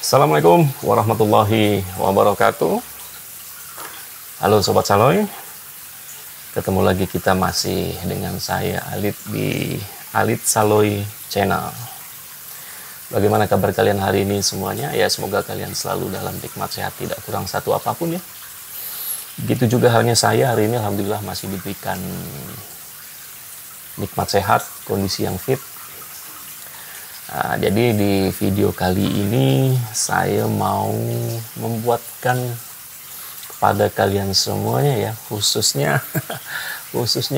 Assalamualaikum warahmatullahi wabarakatuh. Halo Sobat Saloy, ketemu lagi kita masih dengan saya Alit di Alit Saloy Channel. Bagaimana kabar kalian hari ini semuanya? Ya, semoga kalian selalu dalam nikmat sehat, tidak kurang satu apapun ya. Begitu juga halnya saya hari ini, alhamdulillah masih diberikan nikmat sehat, kondisi yang fit. Nah, jadi di video kali ini saya mau membuatkan kepada kalian semuanya ya, khususnya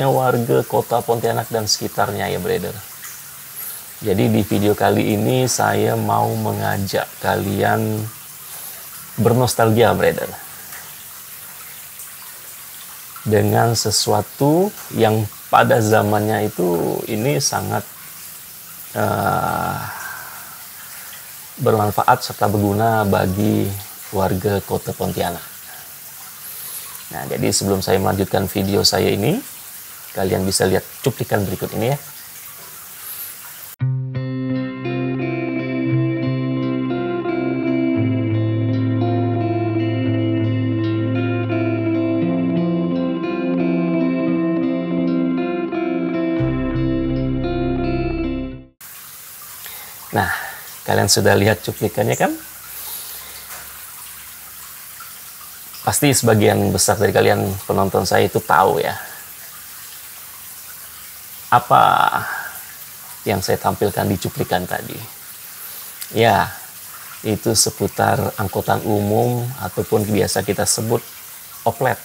warga kota Pontianak dan sekitarnya ya brother. Jadi di video kali ini saya mau mengajak kalian bernostalgia brother, dengan sesuatu yang pada zamannya itu ini sangat bermanfaat serta berguna bagi warga kota Pontianak. Nah, jadi sebelum saya melanjutkan video saya ini, kalian bisa lihat cuplikan berikut ini ya. Nah, kalian sudah lihat cuplikannya kan? Pasti sebagian besar dari kalian penonton saya itu tahu ya, apa yang saya tampilkan di cuplikan tadi. Ya, itu seputar angkutan umum ataupun biasa kita sebut oplet.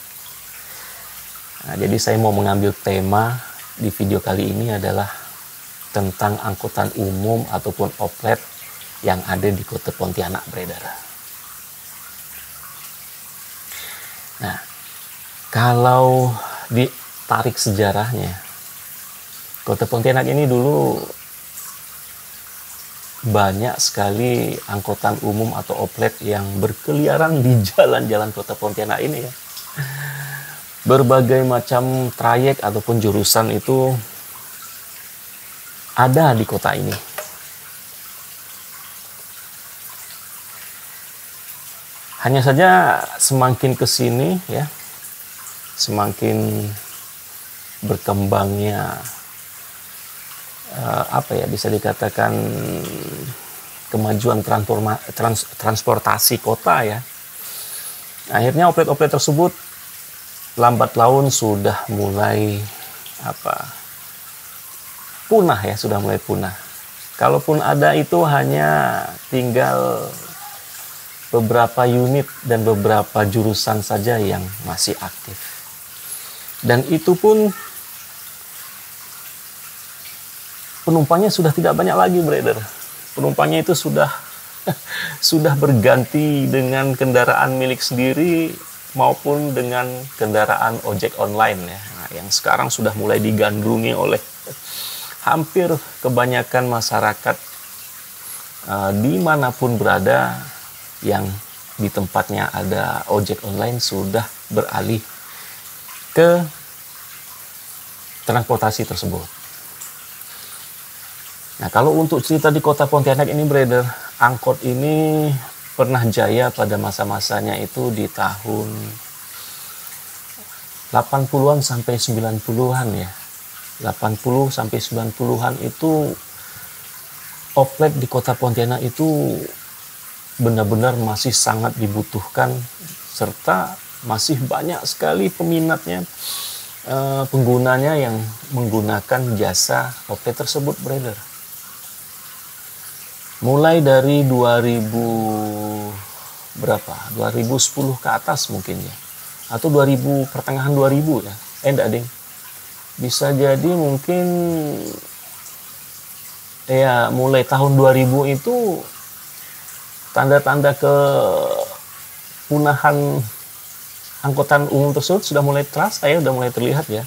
Nah, jadi saya mau mengambil tema di video kali ini adalah tentang angkutan umum ataupun oplet yang ada di kota Pontianak brother. Nah, kalau ditarik sejarahnya, kota Pontianak ini dulu banyak sekali angkutan umum atau oplet yang berkeliaran di jalan-jalan kota Pontianak ini ya. Berbagai macam trayek ataupun jurusan itu ada di kota ini. Hanya saja semakin ke sini ya, semakin berkembangnya bisa dikatakan kemajuan transportasi kota ya. Akhirnya oplet-oplet tersebut lambat laun sudah mulai punah ya, sudah mulai punah. Kalaupun ada itu hanya tinggal beberapa unit dan beberapa jurusan saja yang masih aktif. Dan itu pun penumpangnya sudah tidak banyak lagi brother. Penumpangnya itu sudah berganti dengan kendaraan milik sendiri maupun dengan kendaraan ojek online ya. Nah, yang sekarang sudah mulai digandrungi oleh hampir kebanyakan masyarakat dimanapun berada yang di tempatnya ada ojek online sudah beralih ke transportasi tersebut. Nah, kalau untuk cerita di kota Pontianak ini brother, angkot ini pernah jaya pada masa-masanya itu di tahun 80-an sampai 90-an ya. 80 sampai 90-an itu oplet di kota Pontianak itu benar-benar masih sangat dibutuhkan serta masih banyak sekali peminatnya, penggunanya yang menggunakan jasa oplet tersebut brother. Mulai dari 2010 ke atas mungkin ya, atau 2000 pertengahan 2000 ya. Enggak ding. Bisa jadi mungkin ya mulai tahun 2000 itu tanda-tanda kepunahan angkutan umum tersebut sudah mulai terasa ya, sudah mulai terlihat ya.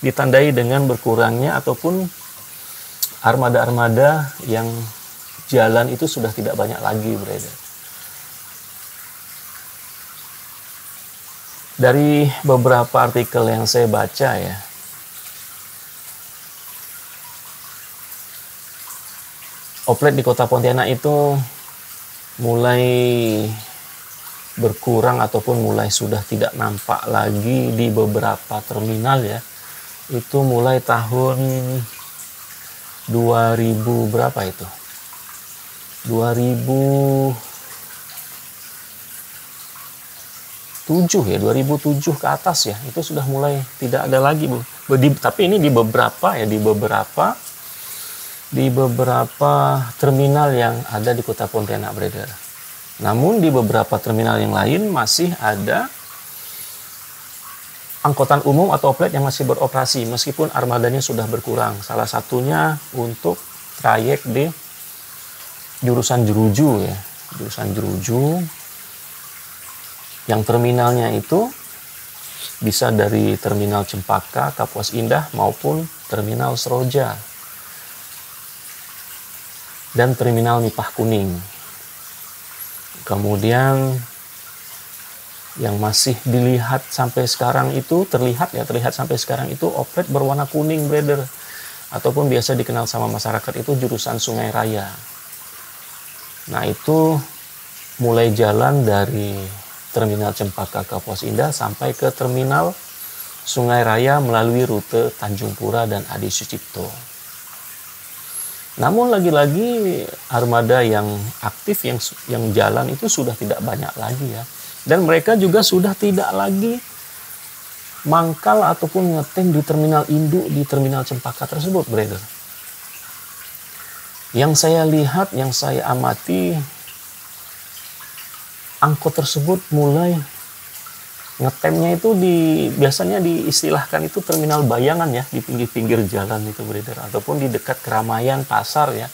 Ditandai dengan berkurangnya ataupun armada-armada yang jalan itu sudah tidak banyak lagi brother. Dari beberapa artikel yang saya baca ya, oplet di kota Pontianak itu mulai berkurang ataupun mulai sudah tidak nampak lagi di beberapa terminal ya. Itu mulai tahun 2000 berapa itu? 2007 ya, 2007 ke atas ya. Itu sudah mulai tidak ada lagi, Bu. Tapi ini di beberapa terminal yang ada di Kota Pontianak, Brother. Namun di beberapa terminal yang lain masih ada angkutan umum atau oplet yang masih beroperasi meskipun armadanya sudah berkurang. Salah satunya untuk trayek di jurusan Jeruju ya, jurusan Jeruju yang terminalnya itu bisa dari terminal Cempaka, Kapuas Indah maupun terminal Seroja dan terminal Nipah Kuning. Kemudian yang masih dilihat sampai sekarang itu terlihat sampai sekarang itu oplet berwarna kuning, Brother, ataupun biasa dikenal sama masyarakat itu jurusan Sungai Raya. Nah, itu mulai jalan dari terminal Cempaka Kapuas Indah sampai ke terminal Sungai Raya melalui rute Tanjung Pura dan Adi Sucipto. Namun lagi-lagi armada yang aktif yang jalan itu sudah tidak banyak lagi ya. Dan mereka juga sudah tidak lagi mangkal ataupun ngetem di terminal induk di terminal Cempaka tersebut, Brother. Yang saya lihat, yang saya amati, angkot tersebut mulai ngetemnya itu biasanya diistilahkan itu terminal bayangan ya, di pinggir-pinggir jalan itu, Brother, ataupun di dekat keramaian pasar ya,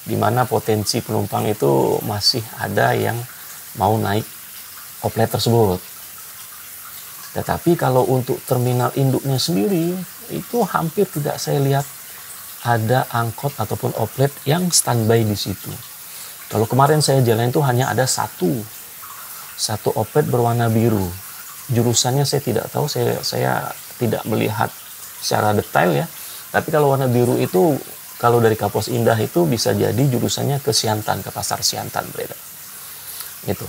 di mana potensi penumpang itu masih ada yang mau naik oplet tersebut. Tetapi kalau untuk terminal induknya sendiri itu hampir tidak saya lihat ada angkot ataupun oplet yang standby di situ. Kalau kemarin saya jalan itu hanya ada satu oplet berwarna biru. Jurusannya saya tidak tahu, saya tidak melihat secara detail ya. Tapi kalau warna biru itu kalau dari Kapuas Indah itu bisa jadi jurusannya ke Siantan, ke Pasar Siantan, Brother. Gitu.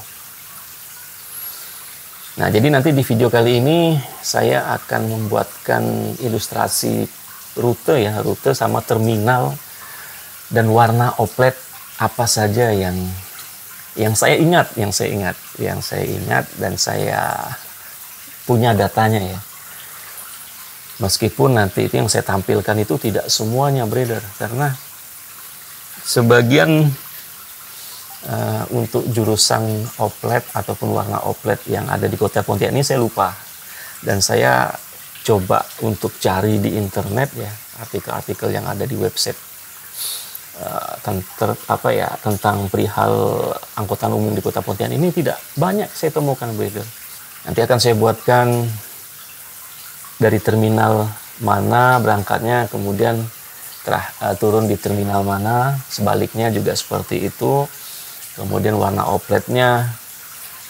Nah, jadi nanti di video kali ini saya akan membuatkan ilustrasi rute sama terminal dan warna oplet apa saja yang saya ingat dan saya punya datanya ya. Meskipun nanti itu yang saya tampilkan itu tidak semuanya, Brother, karena sebagian untuk jurusan oplet ataupun warna oplet yang ada di Kota Pontianak ini saya lupa, dan saya coba untuk cari di internet ya artikel-artikel yang ada di website tentang perihal angkutan umum di Kota Pontianak ini tidak banyak saya temukan, Brother. Nanti akan saya buatkan dari terminal mana berangkatnya, kemudian turun di terminal mana, sebaliknya juga seperti itu. Kemudian warna opletnya,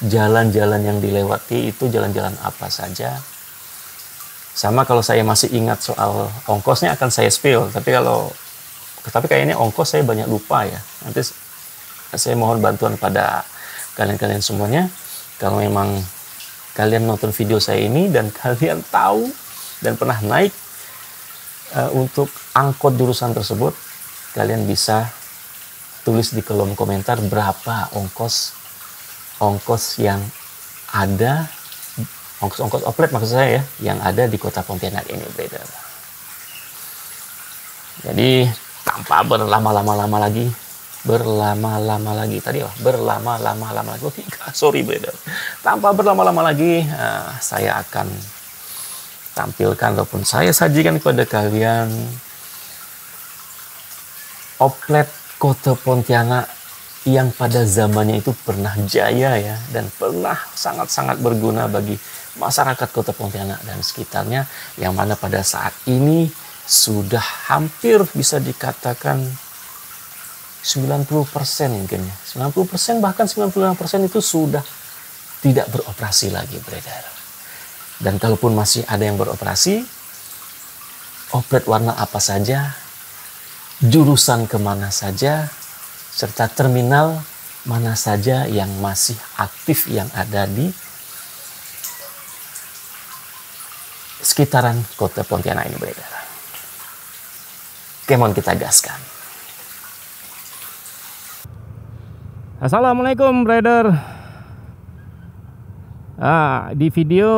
jalan-jalan yang dilewati itu jalan-jalan apa saja. Sama kalau saya masih ingat soal ongkosnya akan saya spill, tapi kayaknya ongkos saya banyak lupa ya. Nanti saya mohon bantuan pada kalian-kalian semuanya. Kalau memang kalian nonton video saya ini dan kalian tahu dan pernah naik untuk angkot jurusan tersebut, kalian bisa tulis di kolom komentar berapa ongkos yang ada, ongkos oplet maksud saya ya, yang ada di Kota Pontianak ini, Brother. Jadi tanpa berlama-lama lagi, tanpa berlama-lama lagi, saya akan tampilkan ataupun saya sajikan kepada kalian oplet Kota Pontianak yang pada zamannya itu pernah jaya ya, dan pernah sangat-sangat berguna bagi masyarakat Kota Pontianak dan sekitarnya, yang mana pada saat ini sudah hampir bisa dikatakan 90% mungkin ya. 90% bahkan 95% itu sudah tidak beroperasi lagi, Brother. Dan kalaupun masih ada yang beroperasi, oplet warna apa saja, jurusan kemana saja, serta terminal mana saja yang masih aktif yang ada di sekitaran kota Pontianak ini, brother. Kemon kita gaskan. Assalamualaikum, brother. Di video,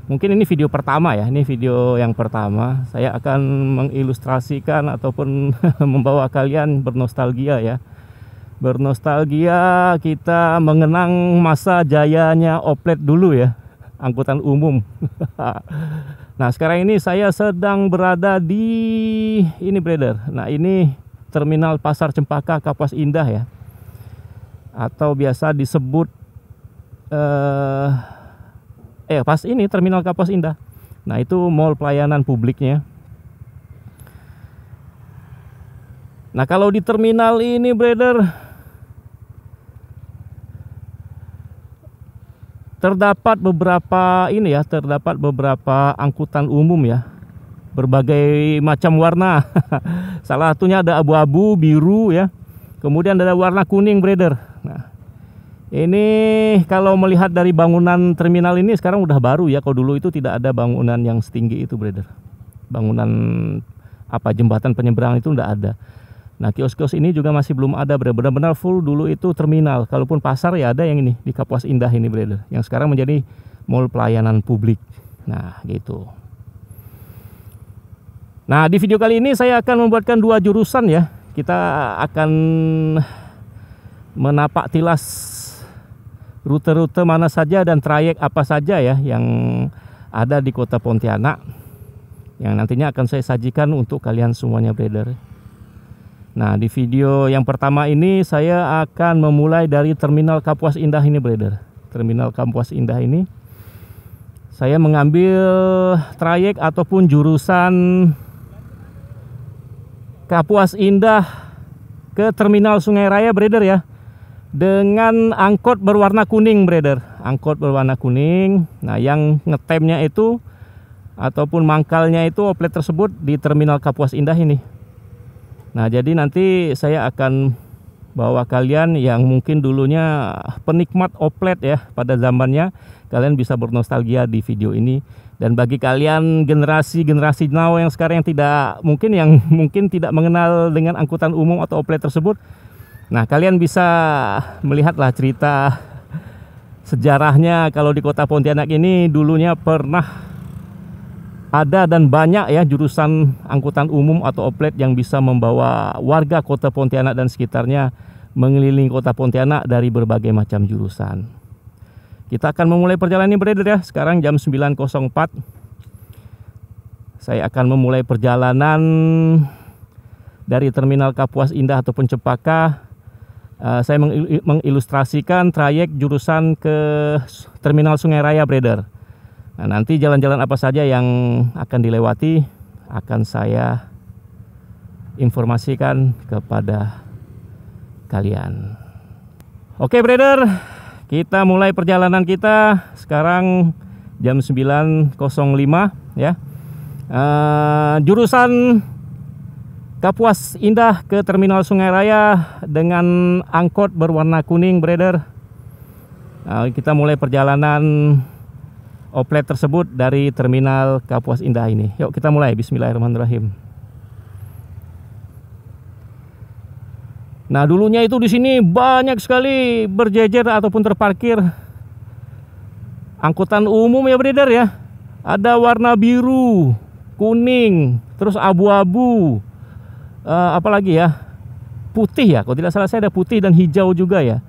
mungkin ini video pertama ya, ini video yang pertama. Saya akan mengilustrasikan ataupun membawa kalian bernostalgia ya. Bernostalgia, kita mengenang masa jayanya oplet dulu ya, angkutan umum. Nah, sekarang ini saya sedang berada di ini, brother. Nah, ini Terminal Pasar Cempaka Kapuas Indah ya, atau biasa disebut pas ini Terminal Kapuas Indah. Nah, itu mall pelayanan publiknya. Nah, kalau di terminal ini, brother, terdapat beberapa angkutan umum ya, berbagai macam warna. Salah satunya ada abu-abu, biru ya, kemudian ada warna kuning, brother. Nah, ini kalau melihat dari bangunan terminal ini sekarang udah baru ya. Kalau dulu itu tidak ada bangunan yang setinggi itu, brother. Bangunan jembatan penyeberangan itu tidak ada. Nah, kios-kios ini juga masih belum ada, benar-benar full dulu itu terminal. Kalaupun pasar ya ada yang ini di Kapuas Indah ini, brother, yang sekarang menjadi mall pelayanan publik. Nah, gitu. Nah, di video kali ini saya akan membuatkan 2 jurusan ya. Kita akan menapak tilas rute-rute mana saja dan trayek apa saja ya yang ada di kota Pontianak, yang nantinya akan saya sajikan untuk kalian semuanya, brother. Nah, di video yang pertama ini saya akan memulai dari Terminal Kapuas Indah ini, brother. Terminal Kapuas Indah ini saya mengambil trayek ataupun jurusan Kapuas Indah ke Terminal Sungai Raya, brother ya, dengan angkot berwarna kuning, brother. Angkot berwarna kuning. Nah, yang ngetemnya itu ataupun mangkalnya itu oplet tersebut di Terminal Kapuas Indah ini. Nah, jadi nanti saya akan bawa kalian yang mungkin dulunya penikmat oplet ya pada zamannya, kalian bisa bernostalgia di video ini. Dan bagi kalian generasi now yang sekarang yang mungkin tidak mengenal dengan angkutan umum atau oplet tersebut, nah, kalian bisa melihatlah cerita sejarahnya. Kalau di kota Pontianak ini dulunya pernah ada dan banyak ya jurusan angkutan umum atau oplet yang bisa membawa warga kota Pontianak dan sekitarnya mengelilingi kota Pontianak dari berbagai macam jurusan. Kita akan memulai perjalanan ini, brother ya. Sekarang jam 9.04. Saya akan memulai perjalanan dari Terminal Kapuas Indah ataupun Cempaka. Saya mengilustrasikan trayek jurusan ke Terminal Sungai Raya, brother. Nah, nanti jalan-jalan apa saja yang akan dilewati akan saya informasikan kepada kalian. Oke, brother, kita mulai perjalanan kita sekarang jam 9.05 ya. Jurusan Kapuas Indah ke Terminal Sungai Raya dengan angkot berwarna kuning, brother. Kita mulai perjalanan oplet tersebut dari Terminal Kapuas Indah ini. Yuk kita mulai, bismillahirrahmanirrahim. Nah, dulunya itu di sini banyak sekali berjejer ataupun terparkir angkutan umum ya, brother ya. Ada warna biru, kuning, terus abu-abu, apalagi ya, putih ya. Kalau tidak salah saya ada putih dan hijau juga ya.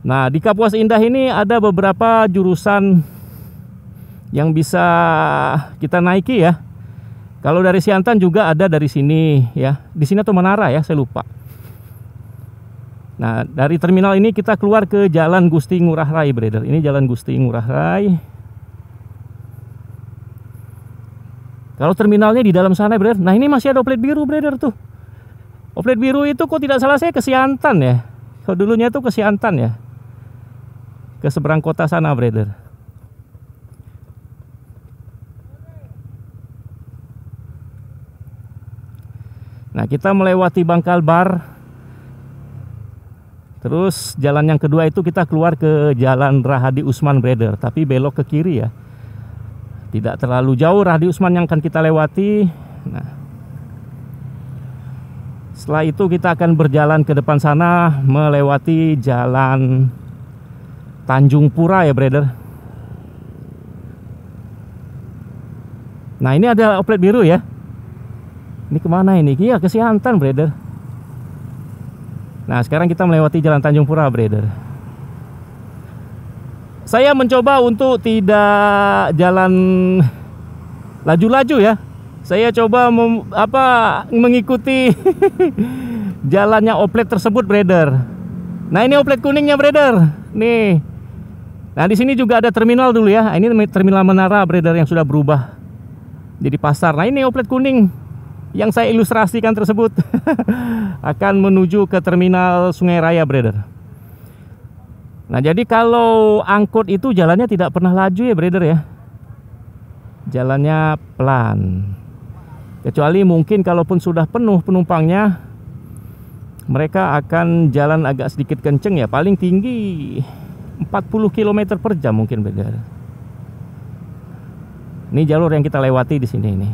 Nah, di Kapuas Indah ini ada beberapa jurusan yang bisa kita naiki ya. Kalau dari Siantan juga ada dari sini ya. Di sini atau Menara ya, saya lupa. Nah, dari terminal ini kita keluar ke Jalan Gusti Ngurah Rai, brother. Ini Jalan Gusti Ngurah Rai. Kalau terminalnya di dalam sana, brother. Nah, ini masih ada oplet biru, brother tuh. Oplet biru itu kok tidak salah saya ke Siantan ya. Kalau dulunya itu ke Siantan ya. Ke seberang kota sana, brother. Nah, kita melewati Bangkal Bar Terus jalan yang kedua itu kita keluar ke Jalan Rahadi Usman Brother, tapi belok ke kiri ya. Tidak terlalu jauh Rahadi Usman yang akan kita lewati. Nah, setelah itu kita akan berjalan ke depan sana melewati Jalan Tanjung Pura ya brother. Nah ini ada oplet biru ya. Ini kemana ini? Iya ke Siantan brother. Nah sekarang kita melewati Jalan Tanjung Pura brother. Saya mencoba untuk tidak jalan laju-laju ya. Saya coba mengikuti jalannya oplet tersebut brother. Nah ini oplet kuningnya brother. Nih. Nah di sini juga ada terminal dulu ya. Ini terminal Menara brother yang sudah berubah jadi pasar. Nah ini oplet kuning yang saya ilustrasikan tersebut akan menuju ke terminal Sungai Raya brother. Nah jadi kalau angkut itu jalannya tidak pernah laju ya brother ya. Jalannya pelan. Kecuali mungkin kalaupun sudah penuh penumpangnya, mereka akan jalan agak sedikit kenceng ya. Paling tinggi 40 km per jam mungkin brother. Ini jalur yang kita lewati di sini ini.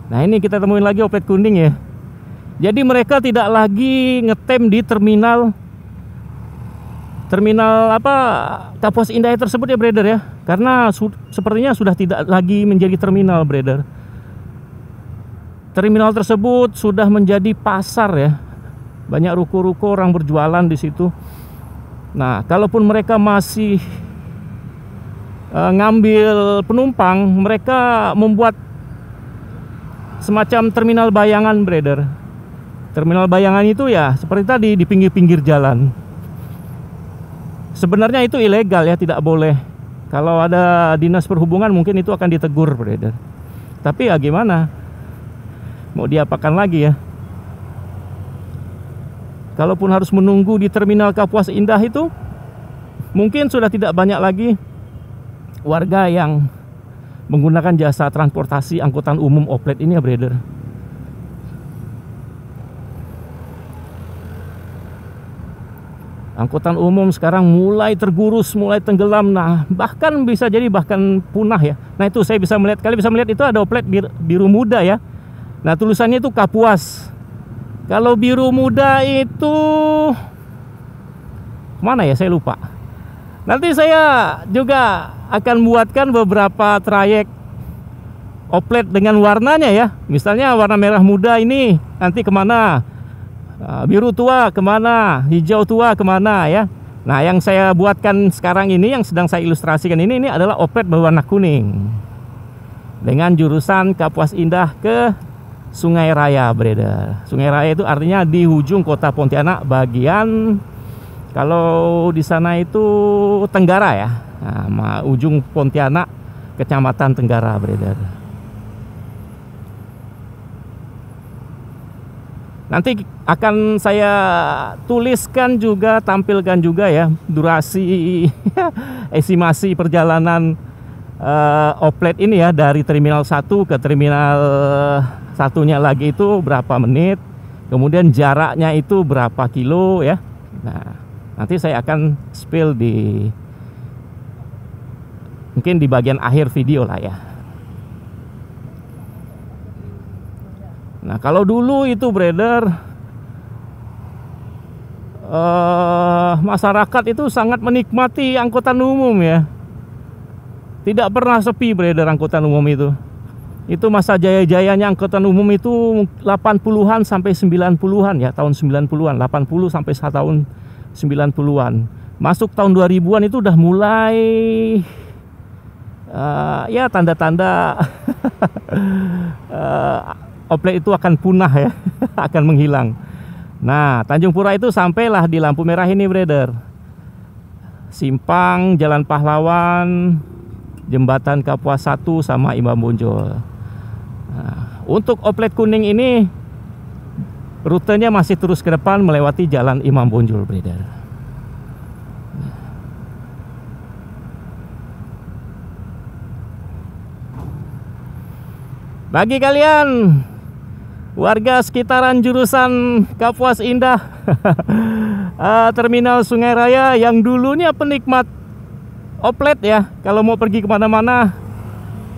Nah ini kita temuin lagi oplet kuning ya. Jadi mereka tidak lagi ngetem di terminal Kapuas Indah tersebut ya brother ya. Karena sepertinya sudah tidak lagi menjadi terminal brother. Terminal tersebut sudah menjadi pasar ya. Banyak ruko-ruko orang berjualan di situ. Nah, kalaupun mereka masih ngambil penumpang, mereka membuat semacam terminal bayangan brother. Terminal bayangan itu ya seperti tadi di pinggir-pinggir jalan. Sebenarnya itu ilegal ya, tidak boleh. Kalau ada dinas perhubungan mungkin itu akan ditegur brother. Tapi ya gimana? Mau diapakan lagi ya? Kalaupun harus menunggu di terminal Kapuas Indah itu, mungkin sudah tidak banyak lagi warga yang menggunakan jasa transportasi angkutan umum oplet ini ya brother. Angkutan umum sekarang mulai tergurus, mulai tenggelam. Nah bahkan bisa jadi bahkan punah ya. Nah itu saya bisa melihat, kalian bisa melihat itu ada oplet biru muda ya. Nah tulisannya itu Kapuas. Kalau biru muda itu mana ya, saya lupa. Nanti saya juga akan buatkan beberapa trayek oplet dengan warnanya ya. Misalnya warna merah muda ini nanti kemana, biru tua kemana, hijau tua kemana ya. Nah yang saya buatkan sekarang ini, yang sedang saya ilustrasikan ini adalah oplet berwarna kuning dengan jurusan Kapuas Indah ke Sungai Raya brother. Sungai Raya itu artinya di ujung kota Pontianak bagian, kalau di sana itu Tenggara ya. Nah, ujung Pontianak Kecamatan Tenggara brother. Nanti akan saya tuliskan juga, tampilkan juga ya durasi estimasi perjalanan oplet ini ya, dari terminal 1 ke terminal satunya lagi itu berapa menit, kemudian jaraknya itu berapa kilo ya. Nah nanti saya akan spill mungkin di bagian akhir video lah ya. Nah kalau dulu itu brother, masyarakat itu sangat menikmati angkutan umum ya. Tidak pernah sepi brother angkutan umum itu. Itu masa jaya-jayanya angkutan umum itu 80-an sampai 90-an ya, tahun 90-an, 80 sampai tahun 90-an. Masuk tahun 2000-an itu udah mulai ya tanda-tanda oplet itu akan punah ya, akan menghilang. Nah, Tanjung Pura itu sampailah di lampu merah ini brother. Simpang Jalan Pahlawan, Jembatan Kapuas 1 sama Imam Bonjol. Nah, untuk oplet kuning ini rutenya masih terus ke depan melewati Jalan Imam Bonjol brother. Bagi kalian warga sekitaran jurusan Kapuas Indah Terminal Sungai Raya yang dulunya penikmat oplet ya, kalau mau pergi kemana-mana.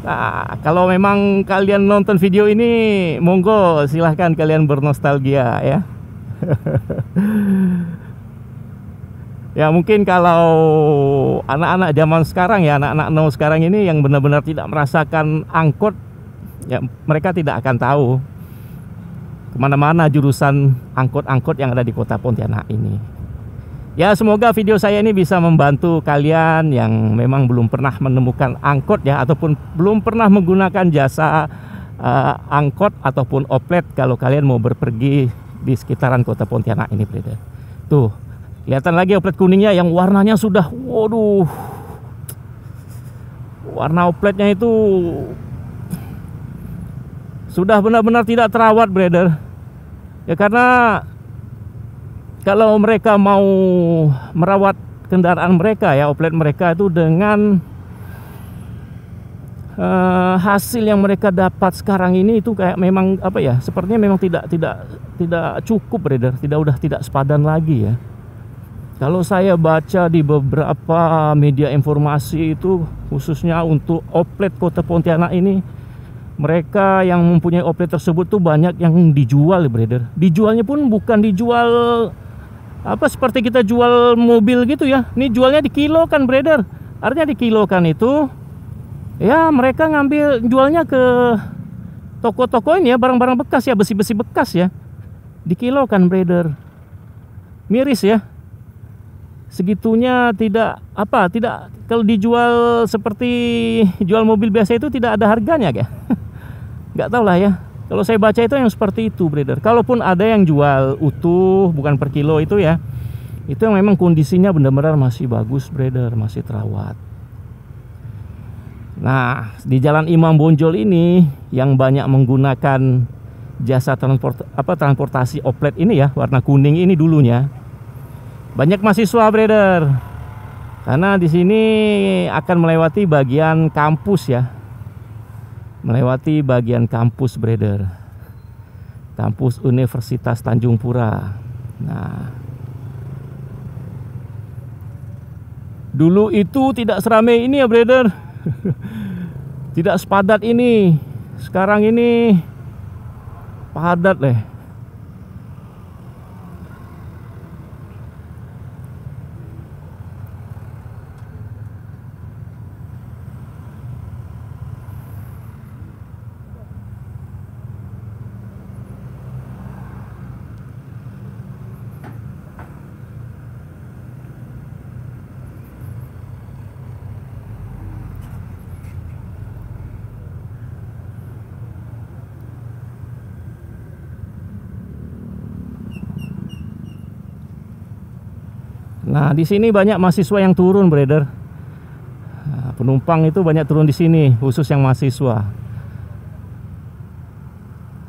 Nah, kalau memang kalian nonton video ini, monggo silahkan kalian bernostalgia ya. Ya mungkin kalau anak-anak zaman sekarang ya, anak-anak now sekarang ini yang benar-benar tidak merasakan angkot, ya mereka tidak akan tahu kemana-mana jurusan angkot-angkot yang ada di kota Pontianak ini. Ya semoga video saya ini bisa membantu kalian yang memang belum pernah menemukan angkot ya, ataupun belum pernah menggunakan jasa angkot ataupun oplet kalau kalian mau berpergi di sekitaran kota Pontianak ini, brother. Tuh, kelihatan lagi oplet kuningnya yang warnanya sudah, waduh, warna opletnya itu sudah benar-benar tidak terawat, brother. Ya karena kalau mereka mau merawat kendaraan mereka ya, oplet mereka itu dengan hasil yang mereka dapat sekarang ini itu kayak memang apa ya, sepertinya memang tidak cukup, brother. Udah tidak sepadan lagi ya. Kalau saya baca di beberapa media informasi itu, khususnya untuk oplet kota Pontianak ini, mereka yang mempunyai oplet tersebut tuh banyak yang dijual, brother. Dijualnya pun bukan dijual apa seperti kita jual mobil gitu ya. Ini jualnya dikilokan, brother. Artinya dikilokan itu ya mereka ngambil jualnya ke toko-toko ini ya, barang-barang bekas ya, besi-besi bekas ya. Dikilokan, brother. Miris ya. Segitunya tidak kalau dijual seperti jual mobil biasa itu tidak ada harganya ya. Nggak tahu lah ya. Kalau saya baca itu yang seperti itu, brother. Kalaupun ada yang jual utuh bukan per kilo itu ya, itu yang memang kondisinya benar-benar masih bagus, brother, masih terawat. Nah, di Jalan Imam Bonjol ini yang banyak menggunakan jasa transportasi oplet ini ya, warna kuning ini dulunya. Banyak mahasiswa, brother. Karena di sini akan melewati bagian kampus ya. Melewati bagian kampus, brother. Kampus Universitas Tanjung Pura. Nah, dulu itu tidak seramai ini ya, brother. Tidak sepadat ini. Sekarang ini padat deh. Nah, di sini banyak mahasiswa yang turun, brother. Nah, penumpang itu banyak turun di sini, khusus yang mahasiswa.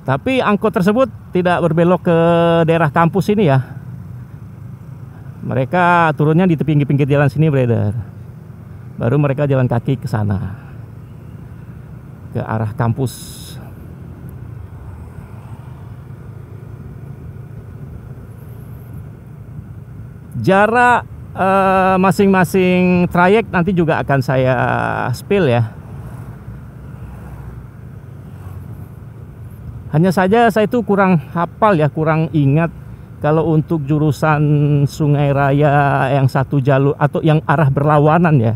Tapi angkot tersebut tidak berbelok ke daerah kampus ini ya. Mereka turunnya di pinggir-pinggir jalan sini, brother. Baru mereka jalan kaki ke sana, ke arah kampus. Jarak masing-masing trayek nanti juga akan saya spill ya. Hanya saja saya itu kurang hafal ya, kurang ingat kalau untuk jurusan Sungai Raya yang satu jalur atau yang arah berlawanan ya.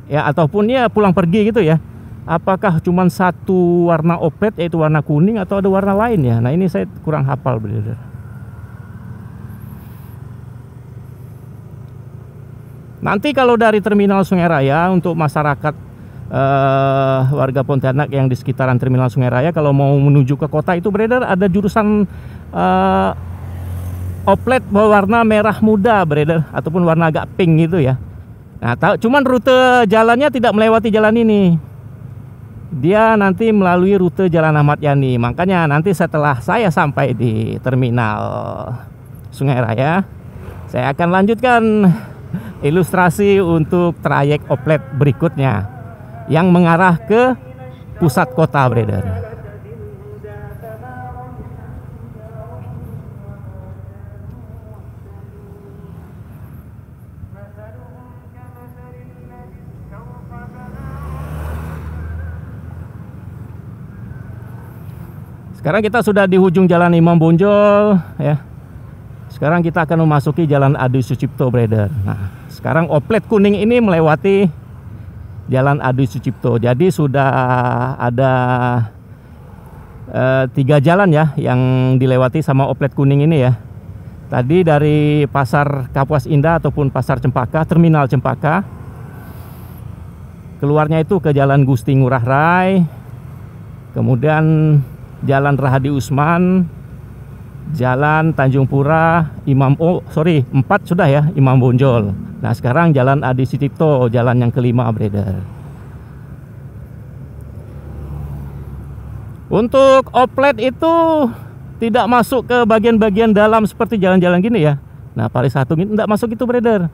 Ya ataupun ya pulang pergi gitu ya. Apakah cuma satu warna oplet yaitu warna kuning atau ada warna lain ya? Nah, ini saya kurang hafal, brother. Nanti kalau dari terminal Sungai Raya untuk masyarakat warga Pontianak yang di sekitaran terminal Sungai Raya, kalau mau menuju ke kota itu, brother, ada jurusan oplet berwarna merah muda, brother, ataupun warna agak pink gitu ya. Nah, cuman rute jalannya tidak melewati jalan ini. Dia nanti melalui rute Jalan Ahmad Yani. Makanya nanti setelah saya sampai di terminal Sungai Raya, saya akan lanjutkan ilustrasi untuk trayek oplet berikutnya yang mengarah ke pusat kota, brother. Sekarang kita sudah di ujung Jalan Imam Bonjol ya. Sekarang kita akan memasuki Jalan Adi Sucipto, brother. Nah, sekarang oplet kuning ini melewati Jalan Adi Sucipto. Jadi sudah ada 3 jalan ya yang dilewati sama oplet kuning ini ya. Tadi dari Pasar Kapuas Indah ataupun Pasar Cempaka, Terminal Cempaka. Keluarnya itu ke Jalan Gusti Ngurah Rai. Kemudian Jalan Rahadi Usman, Jalan Tanjung Pura, 4 sudah ya, Imam Bonjol. Nah, sekarang Jalan Adi Sucipto, jalan yang kelima, brother. Untuk oplet itu tidak masuk ke bagian-bagian dalam seperti jalan-jalan gini ya. Nah, Paris 1 ini tidak masuk itu, brother.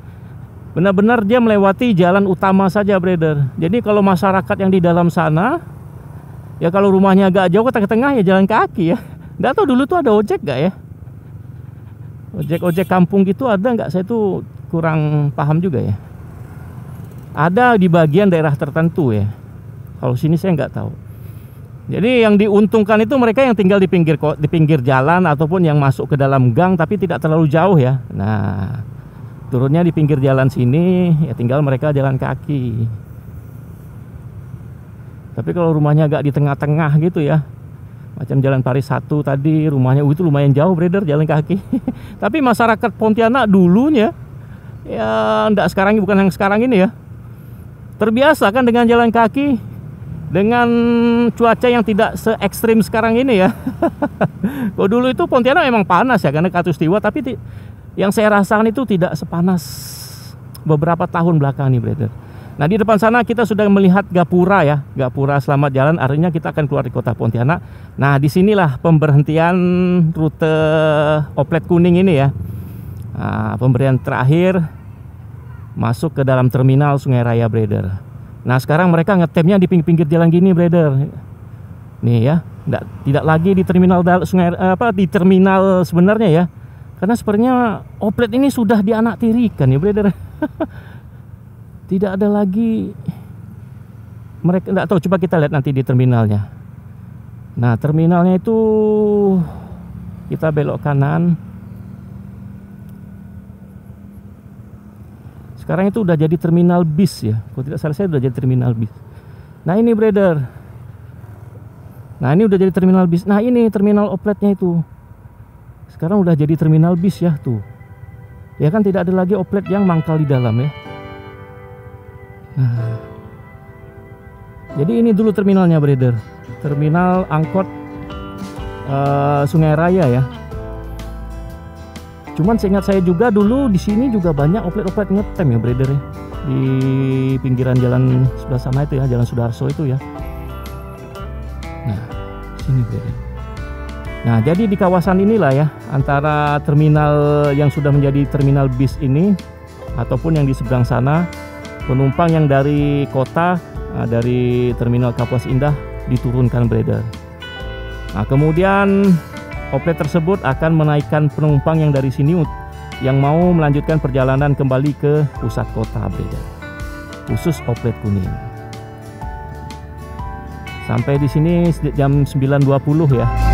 Benar-benar dia melewati jalan utama saja, brother. Jadi kalau masyarakat yang di dalam sana, ya kalau rumahnya agak jauh ke tengah ya jalan kaki ya. Nggak tahu dulu tuh ada ojek nggak ya? Ojek kampung gitu ada nggak? Saya tuh kurang paham juga ya. Ada di bagian daerah tertentu ya. Kalau sini saya nggak tahu. Jadi yang diuntungkan itu mereka yang tinggal di pinggir jalan ataupun yang masuk ke dalam gang tapi tidak terlalu jauh ya. Nah, turunnya di pinggir jalan sini ya tinggal mereka jalan kaki. Tapi kalau rumahnya agak di tengah-tengah gitu ya, macam Jalan Paris 1 tadi, rumahnya itu lumayan jauh, brother, jalan kaki. Tapi masyarakat Pontianak dulunya, ya enggak sekarang, bukan yang sekarang ini ya, terbiasa kan dengan jalan kaki, dengan cuaca yang tidak se ekstrim sekarang ini ya. Kalau dulu itu Pontianak memang panas ya karena Katulistiwa, tapi yang saya rasakan itu tidak sepanas beberapa tahun belakang nih, brother. Nah, di depan sana kita sudah melihat Gapura ya, Gapura Selamat Jalan, artinya kita akan keluar di kota Pontianak. Nah, disinilah pemberhentian rute oplet kuning ini ya. Nah, pemberian terakhir masuk ke dalam terminal Sungai Raya, brother. Nah, sekarang mereka ngetemnya di pinggir jalan gini, brother. Nih ya, tidak lagi di terminal di terminal sebenarnya ya. Karena sepertinya oplet ini sudah dianaktirikan ya, brother. Tidak ada lagi, mereka tidak tahu, coba kita lihat nanti di terminalnya. Nah, terminalnya itu kita belok kanan. Sekarang itu udah jadi terminal bis ya, kalau tidak salah saya udah jadi terminal bis. Nah, ini, brother. Nah, ini udah jadi terminal bis. Nah, ini terminal opletnya itu. Sekarang udah jadi terminal bis ya tuh. Ya kan, tidak ada lagi oplet yang mangkal di dalam ya. Nah, jadi ini dulu terminalnya, brother. Terminal angkot Sungai Raya ya. Cuman seingat saya juga dulu di sini juga banyak oplet-oplet ngetem ya, brother ya. Di pinggiran jalan sebelah sana itu ya, Jalan Sudarso itu ya. Nah, sini, brother. Nah, jadi di kawasan inilah ya, antara terminal yang sudah menjadi terminal bis ini ataupun yang di seberang sana, penumpang yang dari kota, dari terminal Kapuas Indah diturunkan, brother. Nah, kemudian oplet tersebut akan menaikkan penumpang yang dari sini yang mau melanjutkan perjalanan kembali ke pusat kota, brother. Khusus oplet kuning. Sampai di sini jam 9.20 ya.